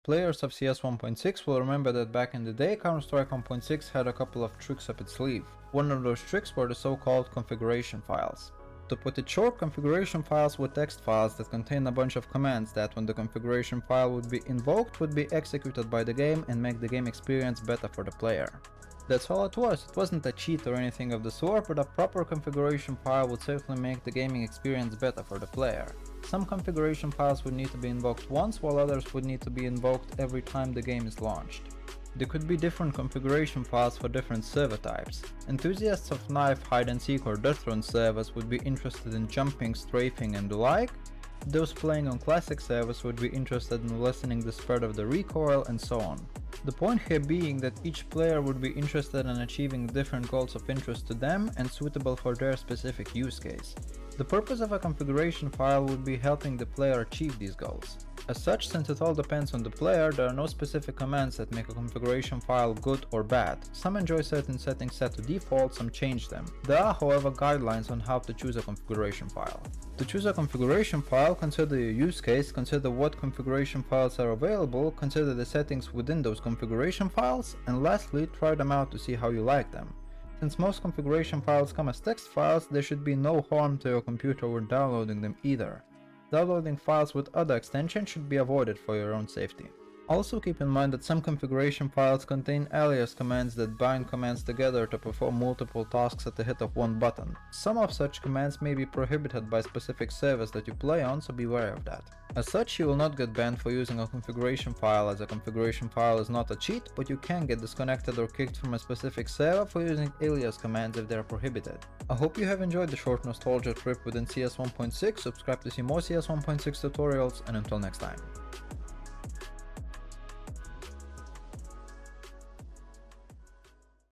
Players of CS 1.6 will remember that back in the day, Counter-Strike 1.6 had a couple of tricks up its sleeve. One of those tricks were the so-called configuration files. To put it short, configuration files were text files that contain a bunch of commands that, when the configuration file would be invoked, would be executed by the game and make the game experience better for the player. That's all it was. It wasn't a cheat or anything of the sort, but a proper configuration file would certainly make the gaming experience better for the player. Some configuration files would need to be invoked once, while others would need to be invoked every time the game is launched. There could be different configuration files for different server types. Enthusiasts of knife, hide-and-seek or deathrun servers would be interested in jumping, strafing and the like. Those playing on classic servers would be interested in lessening the spread of the recoil and so on. The point here being that each player would be interested in achieving different goals of interest to them and suitable for their specific use case. The purpose of a configuration file would be helping the player achieve these goals. As such, since it all depends on the player, there are no specific commands that make a configuration file good or bad. Some enjoy certain settings set to default, some change them. There are, however, guidelines on how to choose a configuration file. To choose a configuration file, consider your use case, consider what configuration files are available, consider the settings within those configuration files, and lastly, try them out to see how you like them. Since most configuration files come as text files, there should be no harm to your computer when downloading them either. Downloading files with other extensions should be avoided for your own safety. Also keep in mind that some configuration files contain alias commands that bind commands together to perform multiple tasks at the hit of one button. Some of such commands may be prohibited by specific servers that you play on, so beware of that. As such, you will not get banned for using a configuration file, as a configuration file is not a cheat, but you can get disconnected or kicked from a specific server for using alias commands if they are prohibited. I hope you have enjoyed the short nostalgia trip within CS 1.6, subscribe to see more CS 1.6 tutorials, and until next time.